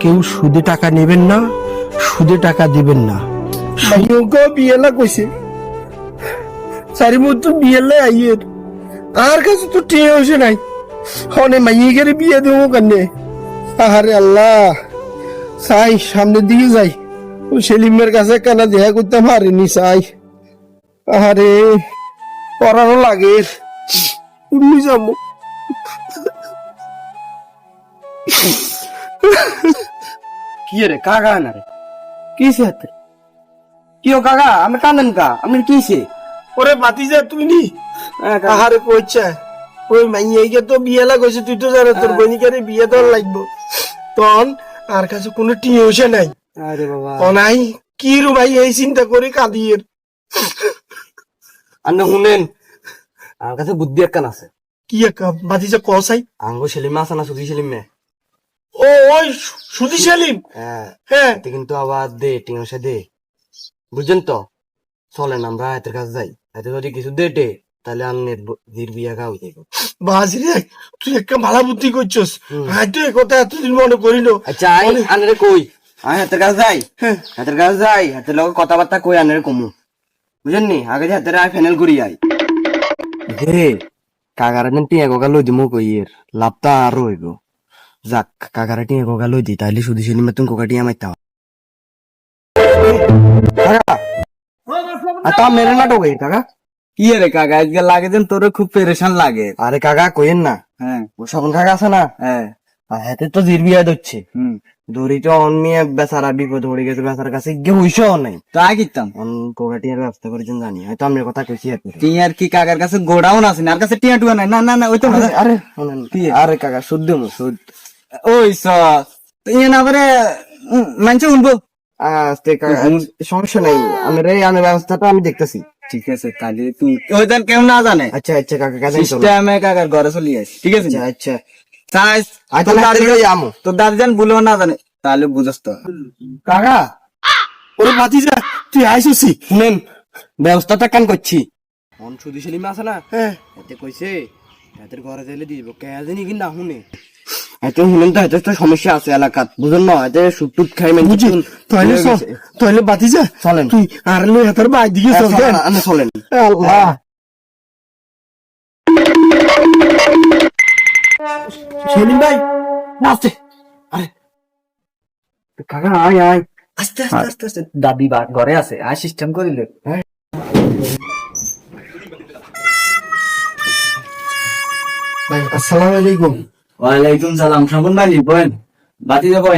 কেউ সুদে টাকা নেবেন না, সুদে টাকা দিবেন না। মাইকে বিয়েলা কইছে সারি মতো বিয়েলে আইয়ের আর কাছে তো টিয়ে হয়েছে নাই হনে মাইকের বিয়ে দেবো কান্নে। আহারে আল্লাহ, চাই সামনের দিকে যাই, ওই সেলিমের কাছে কেনা দেখা করতে পারিনি। চাই আহারে পড়ানো লাগে, উনি যাবো। কি রে কাকা না রে, কিসে হাতে কি ও কাকা, আমি কান্দেন কা, আপনি কিসে? ওরে বাতিজা তুই নি আহারে কইছে ওই মাইকে তো বিয়েলা কইছে, তুই তো জানো তোর বইনিকারে বিয়ে দেওয়ার লাগবো, তখন আর কাছে কোনো টিয়ে হয়েছে নাই। আরে বাবা অনাই কি রু ভাই এই চিন্তা করে কাঁদিয়ে। আপনি শুনেন, আমার কাছে বুদ্ধি একখান আছে। কি একটা বাতিজা কসাই? আঙ্গো সেলিম আছে না, সুধি সেলিম মে। ও ওই সুধি সেলিম, হ্যাঁ হ্যাঁ এতে কিন্তু আবার দে টিংসে দে, বুঝছেন তো? চলেন আমরা এতের কাছে যাই, এতে যদি কিছু দে টে তাহলে আন্নের জির বিয়া খাওয়া হয়ে যাবে। বাজি রে, তুই একটা ভালো বুদ্ধি করছস। হ্যাঁ তুই কথা এতদিন মনে করিল। আচ্ছা আনের কই, আমি হাতের কাছে যাই, হাতের কাছে যাই, হাতের লগে কথাবার্তা কই আনের কমু, বুঝেন নি? আগে যে হাতের আয় ফাইনাল করি আই হে কাকারা যেন টিয়া গোগা লই দিমু কইয়ের লাভটা আরো হইব। যাক কাকারা টিয়া গোগা লই দি, তাইলে শুধু সিনেমা তুমি কোকা টিয়া মাইতাম। তা মেরে নাটক কাকা। কি রে কাকা, আজকে লাগে যেন তোর খুব পেরেশান লাগে। আরে কাকা কইেন না, হ্যাঁ ও স্বপন কাকা আছে না, হ্যাঁ হাতে তো জির বিয়া দিচ্ছে, হুম, দড়ি তো অনমিয়ে বেচারা বিপদ হয়ে গেছে, বেচার কাছে গিয়ে হইস নাই, তাই কিতাম অন কোকা টিয়ার ব্যবস্থা করেছেন জানি, হয়তো আমি কথা কইছি হাতে। টিয়ার কি কাকার কাছে গোডাউন আছে না, আর কাছে টিয়া টুয়া নাই? না না না, ওই তো আরে শোনেন, আরে কাকা শুদ্ধ সুদ ওই ইয়ে না পারে মানছে উনবো। আস্তে কাকা, সমস্যা নাই, আমি ব্যবস্থাটা আমি দেখতেছি। ঠিক আছে, তাহলে তুই ওই দেন কেউ না জানে আচ্ছা আচ্ছা কাকা, কাজে চলো। সিস্টেমে কাকার ঘরে চলি আস, ঠিক আছে? আচ্ছা আচ্ছা চাইস আচ্ছা, তোর দাদি আমো তোর দাদি জান বলেও না জানে, তাহলে বুঝস তো। কাকা। ওরে বাতিজা তুই আইসুসি। শুনেন, ব্যবস্থাটা কান করছি, অন সুদি সেলিম আছে না, হ্যাঁ এতে কইছে এদের ঘরে যাইলে দিব, কে জানি কি না শুনে, এতে শুনেন তো, এতে তো সমস্যা আছে এলাকাত, বুঝুন না? এতে সুট টুট খাই মানে বুঝি, তাহলে তাহলে বাতিজা চলেন, তুই আর লই হাতের বাই দিকে চল। চলেন। আল্লাহ সেলিম ভাই আস্তে, আরে কাকা আয় আয়, আস্তে আস্তে আস্তে আস্তে। দাদি বা ঘরে আছে, আর সিস্টেম করিলে ভাই আসসালামু আলাইকুম। ওয়ালাইকুম সালাম। শোভন ভাই বলেন, বাতি যাবো